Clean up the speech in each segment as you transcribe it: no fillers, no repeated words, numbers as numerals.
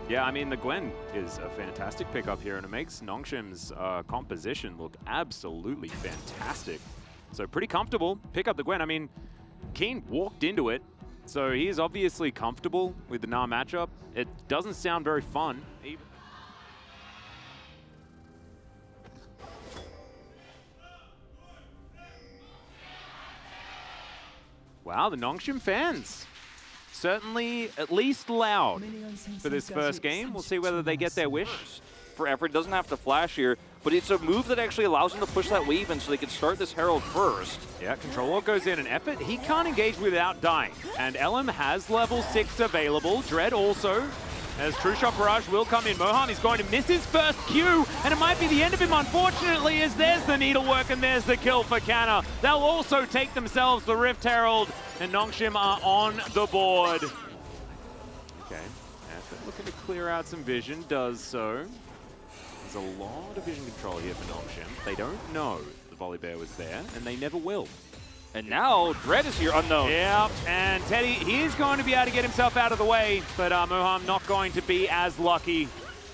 Yeah, I mean, the Gwen is a fantastic pickup here, and it makes Nongshim's composition look absolutely fantastic. So pretty comfortable. Pick up the Gwen. I mean, Keen walked into it, so he is obviously comfortable with the Na matchup. It doesn't sound very fun. Wow, the Nongshim fans. Certainly at least loud for this first game. We'll see whether they get their wish. For effort, doesn't have to flash here, but it's a move that actually allows them to push that wave in so they can start this Herald first. Yeah, Control Lord goes in, and Effort, he can't engage without dying. And Elam has level 6 available. Dread also, as True Shot Barrage will come in. Mohan is going to miss his first Q, and it might be the end of him, unfortunately, as there's the needlework and there's the kill for Canna. They'll also take themselves the Rift Herald, and Nongshim are on the board. Okay, Effort looking to clear out some vision, does so. There's a lot of vision control here for Nongshim. They don't know the Volibear was there, and they never will. And now Dread is here, unknown. Yeah, and Teddy, he's going to be able to get himself out of the way, but Moham not going to be as lucky.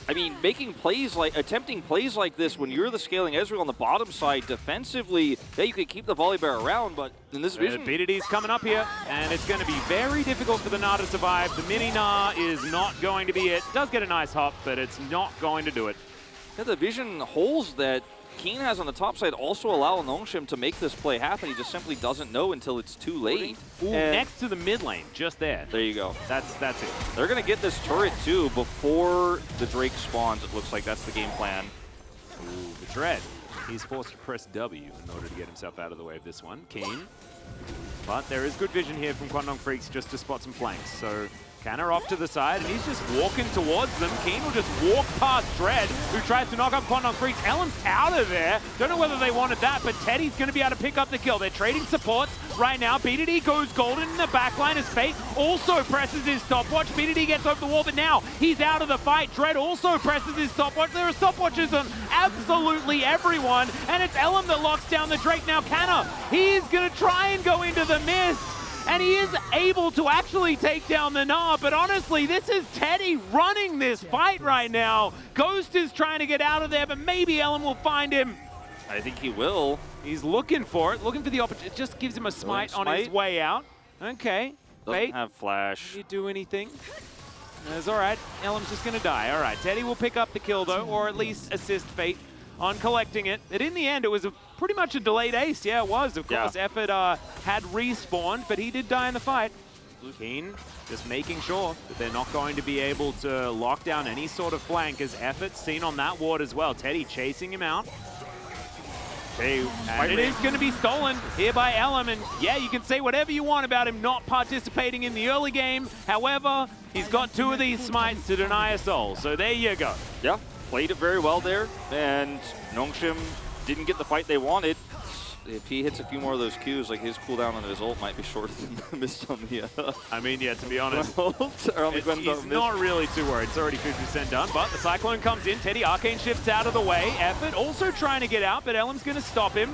I mean, attempting plays like this when you're the scaling Ezreal on the bottom side defensively, yeah, you could keep the Volibear around, but in this vision... BDD's coming up here, and it's going to be very difficult for the Na to survive. The mini Na is not going to be it. Does get a nice hop, but it's not going to do it. Yeah, the vision holes that Keen has on the top side also allow Nongshim to make this play happen. He just simply doesn't know until it's too late. Ooh, next to the mid lane, just there. There you go. That's it. They're going to get this turret too before the Drake spawns. It looks like that's the game plan. Ooh, the Dread. He's forced to press W in order to get himself out of the way of this one. Keen. But there is good vision here from Kwangdong Freaks just to spot some flanks. So Canna off to the side, and he's just walking towards them. Keen will just walk past Dread, who tries to knock up Kwangdong Freaks. Ellen's out of there. Don't know whether they wanted that, but Teddy's going to be able to pick up the kill. They're trading supports right now. BDD goes golden in the backline as Fate also presses his stopwatch. BDD gets over the wall, but now he's out of the fight. Dread also presses his stopwatch. There are stopwatches on absolutely everyone, and it's Ellen that locks down the Drake. Now Canna, he's going to try and go into the mist. And he is able to actually take down the Na, but honestly, this is Teddy running this fight right now. Ghost is trying to get out of there, but maybe Ellen will find him. I think he will. He's looking for it, looking for the opportunity. It just gives him a smite on his way out. Okay. Doesn't Fate, have flash. can you do anything? That's all right. Ellen's just going to die. All right, Teddy will pick up the kill, though, or at least assist Fate on collecting it. But in the end, it was pretty much a delayed ace. Yeah, it was. Of course, yeah. Effort had respawned, but he did die in the fight. Keen just making sure that they're not going to be able to lock down any sort of flank, as Effort's seen on that ward as well. Teddy chasing him out. And it is going to be stolen here by Elam, and yeah, you can say whatever you want about him not participating in the early game. However, he's got 2 of these smites to deny a soul, so there you go. Yeah, played it very well there, and Nongshim didn't get the fight they wanted. If he hits a few more of those Qs, like his cooldown on his ult might be shorter than the mist on the I mean, yeah, to be honest, he's not really too worried. It's already 50% done, but the Cyclone comes in. Teddy Arcane shifts out of the way. Effort also trying to get out, but Elam's going to stop him.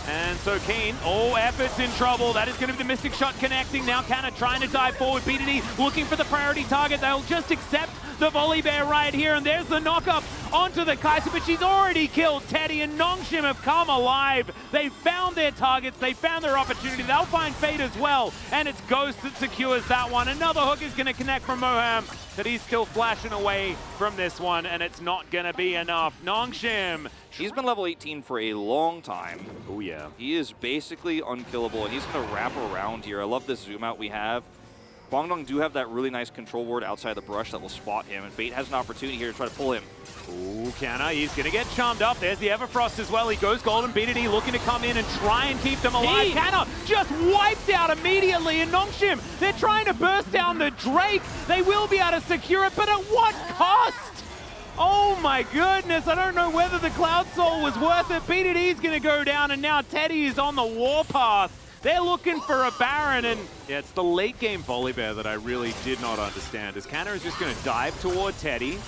And so Keen, Effort's in trouble. That is going to be the Mystic Shot connecting. Now Canna trying to dive forward. BDD looking for the priority target. They'll just accept the Volibear right here, and there's the knock-up onto the Kai'Sa, but she's already killed Teddy, and Nongshim have come alive. They found their targets, they found their opportunity. They'll find Fate as well, and it's Ghost that secures that one. Another hook is going to connect from Moham, but he's still flashing away from this one, and it's not going to be enough. Nongshim. He's been level 18 for a long time. Oh, yeah. He is basically unkillable, and he's going to wrap around here. I love this zoom out we have. Kwangdong do have that really nice control ward outside the brush that will spot him, and Fate has an opportunity here to try to pull him. Ooh, Canna, he's going to get chummed up. There's the Everfrost as well. He goes golden. BDD looking to come in and try and keep them alive. Canna just wiped out immediately, and Nongshim, they're trying to burst down the Drake. They will be able to secure it, but at what cost? Oh my goodness, I don't know whether the Cloud Soul was worth it. BDD's going to go down, and now Teddy is on the warpath. They're looking for a Baron, and yeah, it's the late game volley bear that I really did not understand. As Canna is just going to dive toward Teddy.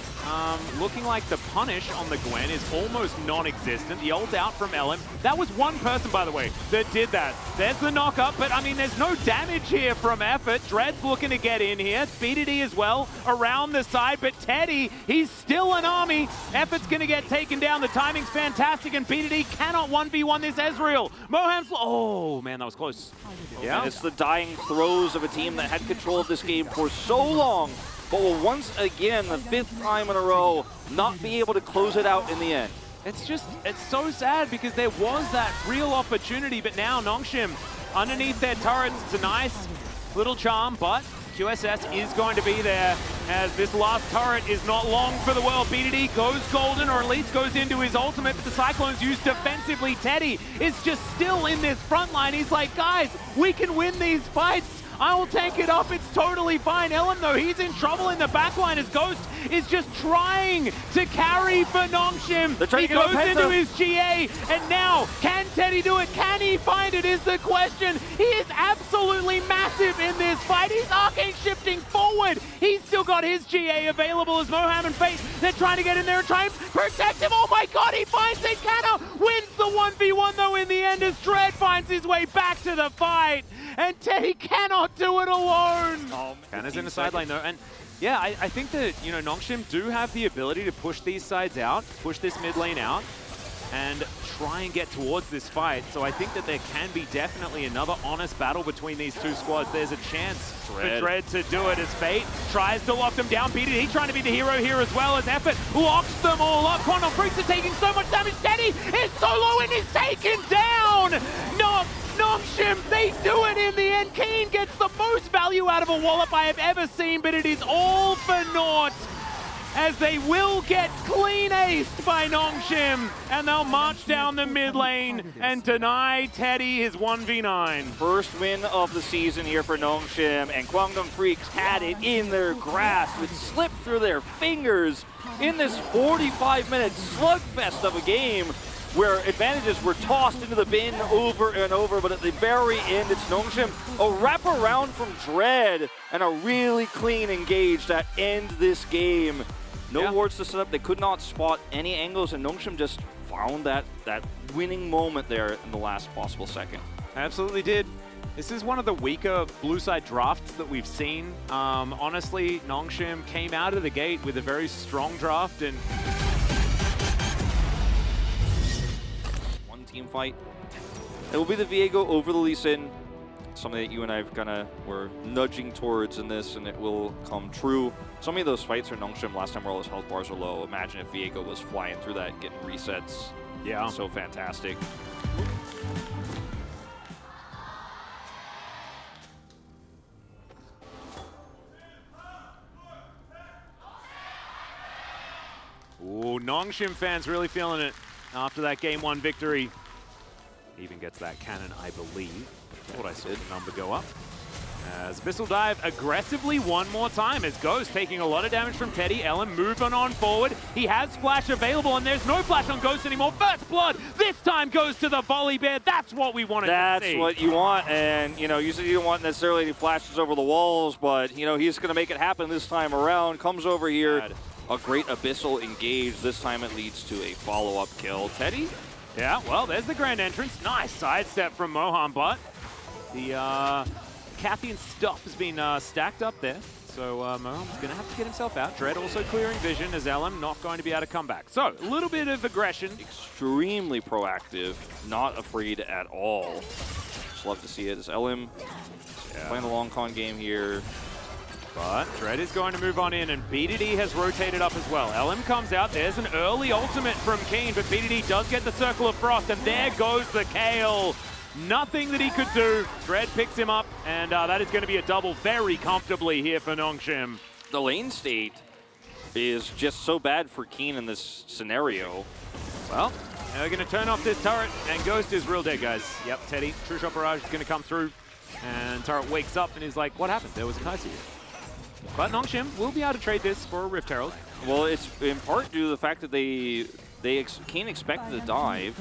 Looking like the punish on the Gwen is almost non-existent. The ult out from LM. That was one person, by the way, that did that. There's the knock-up, but I mean, there's no damage here from Effort. Dread's looking to get in here. BDD as well around the side, but Teddy, he's still an army. Effort's going to get taken down. The timing's fantastic, and BDD cannot 1v1 this Ezreal. Moham's, oh man, that was close. Yeah, and it's the dying throes of a team that had control of this game for so long, but will once again, the 5th time in a row, not be able to close it out in the end. It's just, it's so sad because there was that real opportunity, but now Nongshim underneath their turrets, it's a nice little charm, but QSS is going to be there as this last turret is not long for the world. BDD goes golden, or at least goes into his ultimate, but the Cyclones use defensively. Teddy is just still in this front line. He's like, guys, we can win these fights. I will tank it up. It's totally fine. Ellen, though, he's in trouble in the backline as Ghost is just trying to carry for Nongshim. He goes into his GA, and now, can Teddy do it? Can he find it is the question. He is absolutely massive in this fight. He's arcane shifting forward. He's still got his GA available as Moham and Fate. They're trying to get in there and try and protect him. Oh my god, he finds it. Canna wins the 1v1, though, in the end as Dread finds his way back to the fight. And Teddy cannot do it alone. Oh, Canna's in the side lane though, and yeah, I think that, you know, Nongshim do have the ability to push these sides out, push this mid lane out, and try and get towards this fight. So I think that there can be definitely another honest battle between these two squads. There's a chance for Dread to do it as Fate tries to lock them down. BDD trying to be the hero here as well as Effort locks them all up. Quantum Freaks are taking so much damage. Teddy is so low and is taken down. No. Nongshim, they do it in the end. Keen gets the most value out of a wallop I have ever seen, but it is all for naught as they will get clean aced by Nongshim, and they'll march down the mid lane and deny Teddy his 1v9. First win of the season here for Nongshim, and Quantum Freaks had it in their grasp. It slipped through their fingers in this 45-minute slugfest of a game where advantages were tossed into the bin over and over, but at the very end, it's Nongshim. A wraparound from Dread and a really clean engage that end this game. No wards to set up. They could not spot any angles, and Nongshim just found that winning moment there in the last possible second. Absolutely did. This is one of the weaker blue side drafts that we've seen. Honestly, Nongshim came out of the gate with a very strong draft, and team fight. It will be the Viego over the Lee Sin. Something that you and I were nudging towards in this, and it will come true. So many of those fights for Nongshim last time where all his health bars were low. Imagine if Viego was flying through that, getting resets. Yeah. So fantastic. Ooh, Nongshim fans really feeling it after that Game 1 victory. Even gets that cannon, I believe. I thought I saw the number go up. As Abyssal Dive aggressively one more time as Ghost taking a lot of damage from Teddy. Ellen moving on forward. He has Flash available, and there's no Flash on Ghost anymore. First Blood this time goes to the volley bear. That's what we wanted to see. That's what you want, and you know, usually you don't want necessarily any flashes over the walls, but you know, he's going to make it happen this time around. Comes over here. A great Abyssal engage. This time it leads to a follow-up kill. Teddy? Yeah, well, there's the grand entrance. Nice sidestep from Moham, but the Cathian stuff has been stacked up there. So Moham's going to have to get himself out. Dread also clearing vision as LM not going to be able to come back. So, a little bit of aggression. Extremely proactive, not afraid at all. Just love to see it as LM playing the long con game here. But Dread is going to move on in, and BDD has rotated up as well. LM comes out. There's an early ultimate from Keen, but BDD does get the Circle of Frost, and there goes the Kale. Nothing that he could do. Dread picks him up, and that is going to be a double very comfortably here for Nongshim. The lane state is just so bad for Keen in this scenario. Well, they're going to turn off this turret, and Ghost is real dead, guys. Yep, Teddy, True Shot Barrage is going to come through, and turret wakes up and is like, what happened? There was a Kai'Sa here. But Nongshim will be able to trade this for a Rift Herald. Well, it's in part due to the fact that they Kane expected a dive.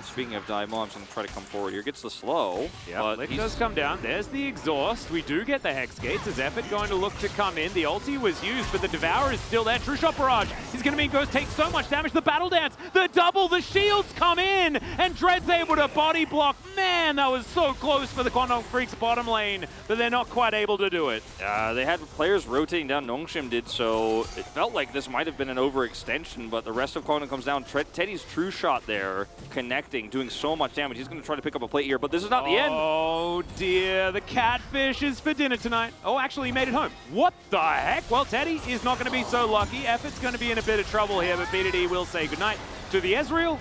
Speaking of dive, Mom's going to try to come forward here. Gets the slow. Yeah, Lick does come down. There's the exhaust. We do get the Hex Gates. Is Effort going to look to come in? The ulti was used, but the Devourer is still there. True Shot Barrage. He's going to mean Ghost takes so much damage. The Battle Dance, the double, the shields come in, and Dread's able to body block. Man, that was so close for the Kwangdong Freaks bottom lane, but they're not quite able to do it. They had players rotating down. Nongshim did so. It felt like this might have been an overextension, but the rest of Kwangdong comes down. Teddy's True Shot there, connecting, doing so much damage. He's going to try to pick up a plate here, but this is not the end. Oh dear, the catfish is for dinner tonight. Oh, actually he made it home. What the heck? Well, Teddy is not going to be so lucky. Effort's going to be in a bit of trouble here, but BDD will say goodnight to the Ezreal.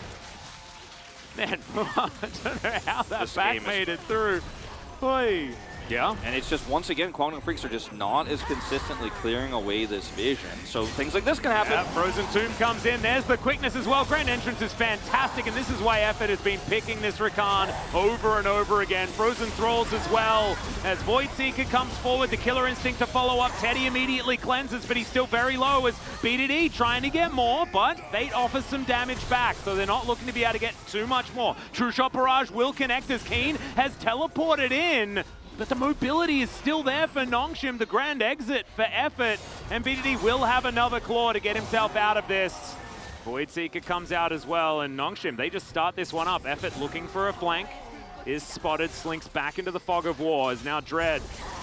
Man, I don't know how that back made it through. Oy. Yeah. And it's just, once again, Kwangdong Freaks are just not as consistently clearing away this vision. So things like this can happen. Yeah, Frozen Tomb comes in. There's the quickness as well. Grand Entrance is fantastic, and this is why Effort has been picking this Rakan over and over again. Frozen Thralls as well. As Void Seeker comes forward, the Killer Instinct to follow up. Teddy immediately cleanses, but he's still very low as BDD trying to get more, but Fate offers some damage back, so they're not looking to be able to get too much more. True Shot Barrage will connect as Keen has teleported in. But the mobility is still there for Nongshim, the grand exit for Effort, and BDD will have another claw to get himself out of this. Void Seeker comes out as well, and Nongshim, they just start this one up. Effort looking for a flank, is spotted, slinks back into the fog of war, is now Dread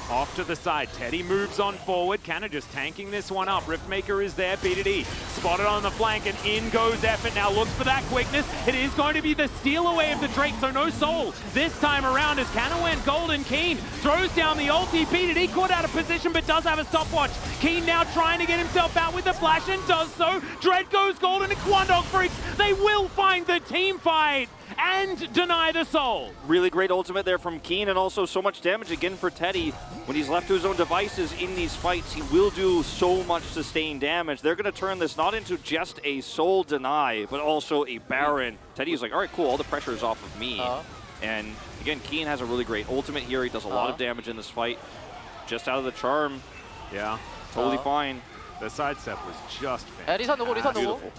off to the side. Teddy moves on forward, Canna just tanking this one up. Riftmaker is there, BDD spotted on the flank, and in goes Effort. Now looks for that quickness. It is going to be the steal away of the Drake, so no soul this time around as Canna went golden. Keen throws down the ulti. BDD caught out of position, but does have a stopwatch. Keen now trying to get himself out with the flash, and does so. Dread goes golden, and Kwangdong Freaks, they will find the team fight and deny the soul. Really great ultimate there from Keen, and also so much damage again for Teddy. When he's left to his own devices in these fights, he will do so much sustained damage. They're going to turn this not into just a soul deny, but also a Baron. Teddy's like, all right, cool, all the pressure is off of me. And again, Keen has a really great ultimate here. He does a lot of damage in this fight. Just out of the charm. Yeah. Totally fine. The sidestep was just fantastic. Beautiful.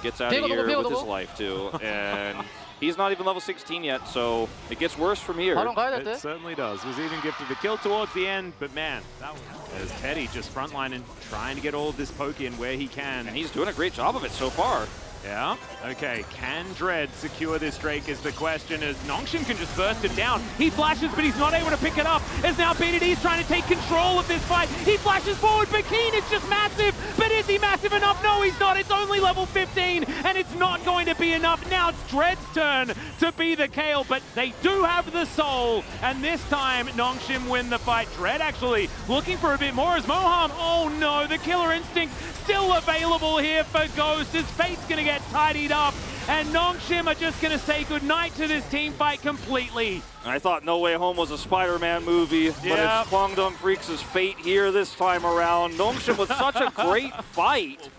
Gets out of here with his life, too. And he's not even level 16 yet, so it gets worse from here. It certainly does. Was even gifted the kill towards the end, but man, that was as Teddy just frontlining, trying to get all of this poke in where he can. And he's doing a great job of it so far. Yeah. Okay, can Dread secure this Drake is the question, as Nongshim can just burst it down. He flashes, but he's not able to pick it up, as now BDD is trying to take control of this fight. He flashes forward, but Keen is just massive. But is he massive enough? No, he's not. It's only level 15, and it's not going to be enough. Now it's Dread's turn to be the Kale, but they do have the soul, and this time Nongshim win the fight. Dread actually looking for a bit more as Moham, oh no, the Killer Instinct still available here for Ghost, as Fate's going to get tidied up, and Nongshim are just going to say goodnight to this team fight completely. I thought No Way Home was a Spider-Man movie, but it's Kwangdong Freaks' fate here this time around. Nongshim with such a great fight.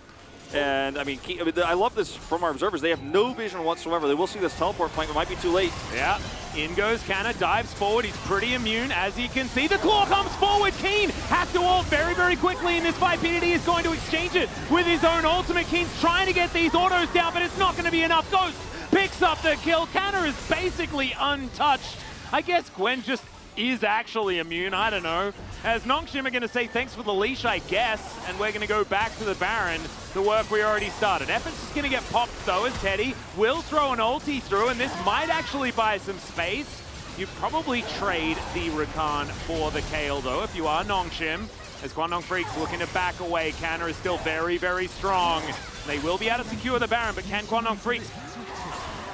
And I mean, I love this from our observers. They have no vision whatsoever. They will see this teleport flank, but it might be too late. Yeah. In goes Canna, dives forward. He's pretty immune, as you can see. The claw comes forward. Keen has to ult very, very quickly in this fight. BDD is going to exchange it with his own ultimate. Keen's trying to get these autos down, but it's not going to be enough. Ghost picks up the kill. Canna is basically untouched. I guess Gwen just is actually immune. I don't know. As Nongshim are going to say thanks for the leash, I guess, and we're going to go back to the Baron, the work we already started. Effort's just going to get popped, though, as Teddy will throw an ulti through, and this might actually buy some space. You probably trade the Rakan for the Kale, though, if you are Nongshim. As Kwangdong Freaks looking to back away. Canna is still very, very strong. They will be able to secure the Baron, but can Kwangdong Freaks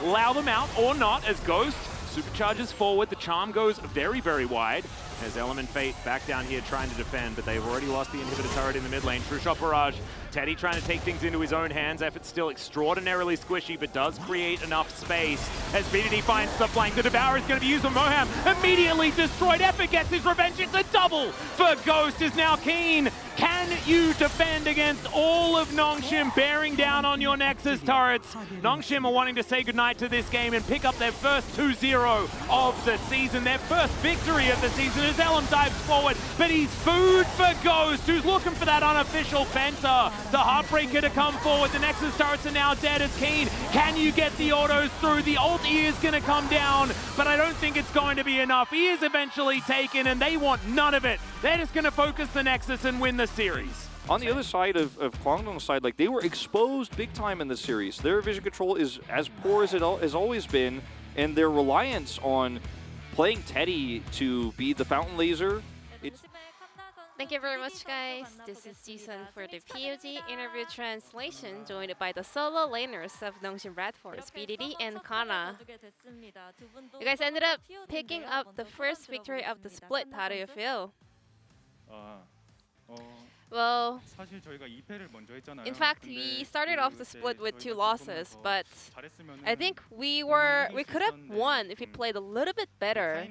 allow them out or not, as Ghost supercharges forward. The charm goes very, very wide. As Element Fate back down here trying to defend, but they've already lost the inhibitor turret in the mid lane. True Shot Barrage. Teddy trying to take things into his own hands. Effort's still extraordinarily squishy, but does create enough space. As BDD finds the flank, the Devourer is going to be used on Moham. Immediately destroyed. Effort gets his revenge. It's a double for Ghost, is now Keen. Can Can you defend against all of Nongshim bearing down on your Nexus turrets? Nongshim are wanting to say goodnight to this game and pick up their first 2-0 of the season. Their first victory of the season as Ellum dives forward, but he's food for Ghost, who's looking for that unofficial Penta. The Heartbreaker to come forward. The Nexus turrets are now dead as Keen. Can you get the autos through? The ult E is going to come down, but I don't think it's going to be enough. E is eventually taken, and they want none of it. They're just going to focus the Nexus and win the series. On the other side of Kwangdong's side, like, they were exposed big time in the series. Their vision control is as poor as it has always been, and their reliance on playing Teddy to be the fountain laser. Thank you very much, guys. This is Jason for the POG interview translation, joined by the solo laners of Nongshim Red Force, BDD and Kana. You guys ended up picking up the first victory of the split. How do you feel? Well, in fact, we started off the split with 2 losses, but I think we could have won if we played a little bit better.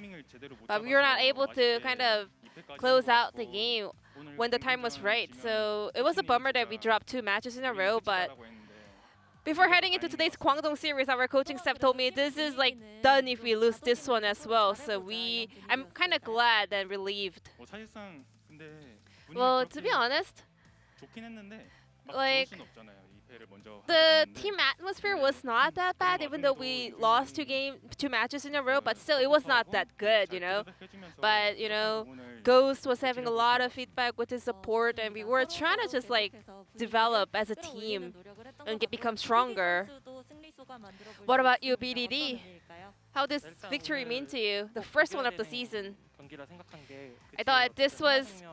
But we were not able to kind of close out the game when the time was right. So it was a bummer that we dropped 2 matches in a row, but before heading into today's Kwangdong series, our coaching staff told me this is like done if we lose this one as well. So I'm kind of glad and relieved. Well, to be honest, like, the team atmosphere was not that bad, even though we lost 2 matches in a row, but still it was not that good, you know. But, you know, Ghost was having a lot of feedback with his support, and we were trying to just like develop as a team and become stronger. What about you, BDD? How does victory mean to you? The first one of the season. I thought this was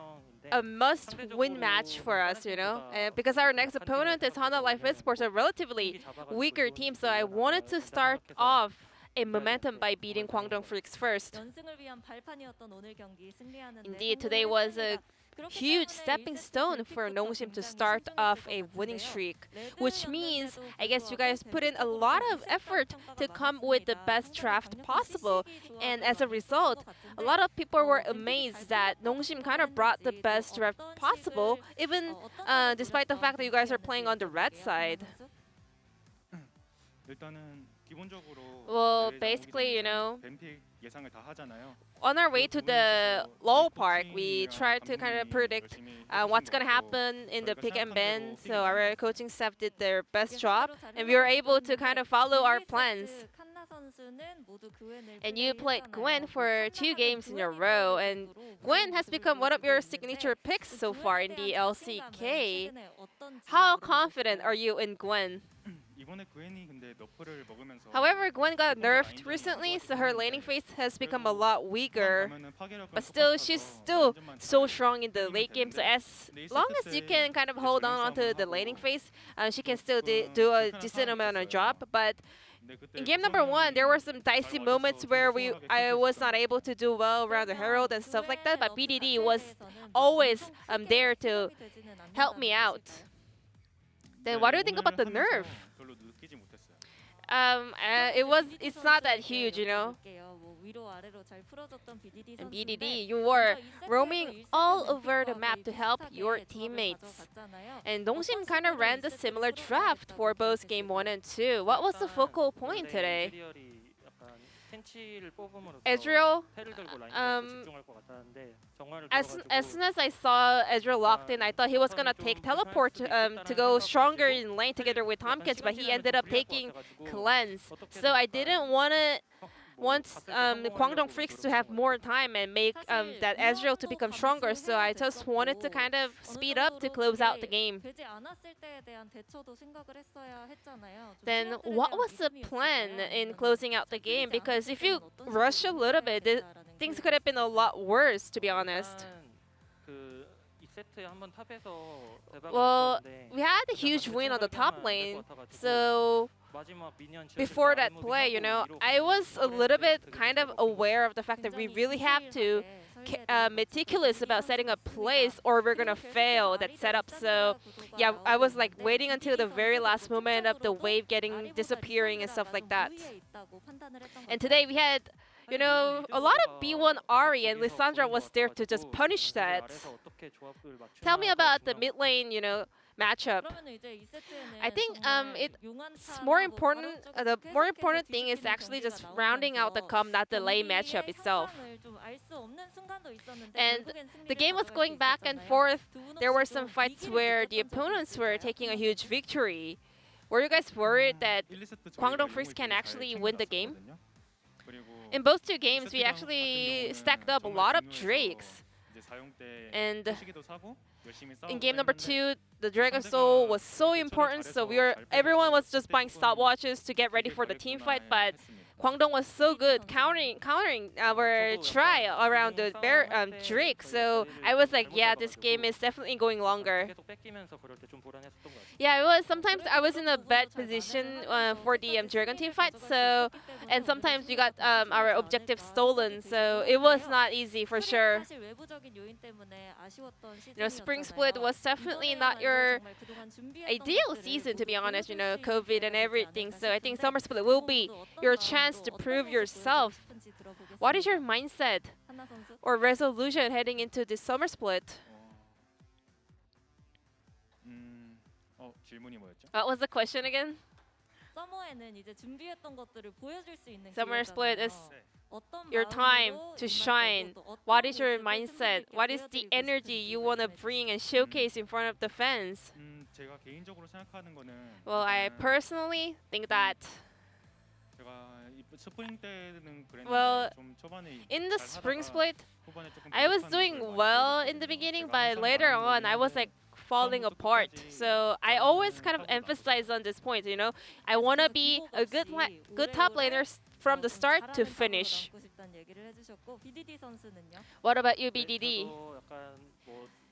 a must-win match for us, you know, because our next opponent is Honda Life Esports, a relatively weaker team. So I wanted to start off in momentum by beating Kwangdong Freaks first. Indeed, today was a huge stepping stone for Nongshim to start off a winning streak, which means I guess you guys put in a lot of effort to come with the best draft possible, and as a result, a lot of people were amazed that Nongshim kind of brought the best draft possible, even despite the fact that you guys are playing on the red side. Well, basically, you know, on our way to the low park, we tried to kind of predict what's going to happen in the pick and ban. So our coaching staff did their best job, and we were able to kind of follow our plans. And you played Gwen for 2 games in a row, and Gwen has become one of your signature picks so far in the LCK. How confident are you in Gwen? However, Gwen got nerfed recently, so her laning phase has become a lot weaker. But still, she's still so strong in the late game, so as long as you can kind of hold on onto the laning phase, she can still do a decent amount of job. But in game number 1, there were some dicey moments where I was not able to do well around the Herald and stuff like that, but BDD was always there to help me out. Then what do you think about the nerf? It's not that huge, you know. And BDD, you were roaming all over the map to help your teammates. And Nongshim kind of ran the similar draft for both game 1 and 2. What was the focal point today? Ezreal, as soon as I saw Ezreal locked in, I thought he was going to take teleport to go stronger in lane together with Tompkins, but he ended up taking cleanse. So I didn't want Kwangdong Freaks to have more time and make that Ezreal to become stronger, so I just wanted to kind of speed up to close out the game. Then what was the plan in closing out the game? Because if you rush a little bit, things could have been a lot worse, to be honest. Well, we had a huge win on the top lane, so before that play, you know, I was a little bit kind of aware of the fact that we really have to meticulous about setting up plays or we're gonna fail that setup. So yeah, I was like waiting until the very last moment of the wave disappearing and stuff like that. And today we had you know, a lot of B1 Ari and Lissandra was there to just punish that. Tell me about the mid lane, you know, matchup. I think it's more important. The more important thing is actually just rounding out the comp, not the lane matchup itself. And the game was going back and forth. There were some fights where the opponents were taking a huge victory. Were you guys worried that Kwangdong Freaks can actually win the game? In both two games, we actually stacked up a lot of Drakes. And in game number 2, the Dragon Soul was so important, so everyone was just buying stopwatches to get ready for the team fight, but Kwangdong was so good countering our try around the Drake. So I was like, yeah, this game is definitely going longer. Yeah, it was. Sometimes I was in a bad position for the Dragon team fight. So, and sometimes we got our objective stolen. So it was not easy for sure. You know, Spring Split was definitely not your ideal season, to be honest. You know, COVID and everything. So I think Summer Split will be your chance to prove yourself. What is your mindset or resolution heading into this Summer Split? What was the question again? Summer Split is your time to shine. What is your mindset? What is the energy you want to bring and showcase in front of the fans? Well, I personally think that in the Spring Split, I was doing well in the beginning, but later on, I was like falling apart. So I always kind of emphasize on this point, you know, I want to be a good top laner from the start to finish. What about you, BDD?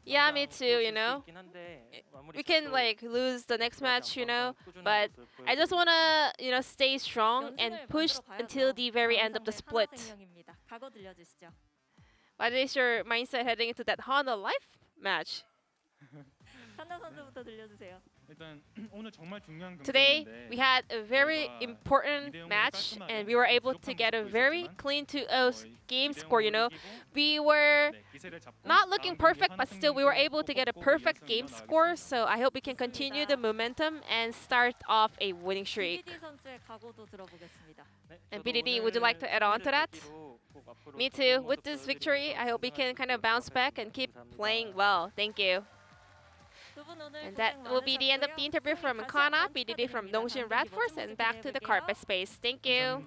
Yeah, me too, you know. We can like lose the next match, you know, but I just want to, you know, stay strong and push until the very end of the split. What is your mindset heading into that Honda Life match? Today, we had a very important match, and we were able to get a very clean 2-0 game score, you know. We were not looking perfect, but still we were able to get a perfect game score, so I hope we can continue the momentum and start off a winning streak. And BDD, would you like to add on to that? Me too. With this victory, I hope we can kind of bounce back and keep playing well. Thank you. And that will be the end of the interview from Kana, BDD from Nongshim Radforce, and back to the carpet space. Thank you.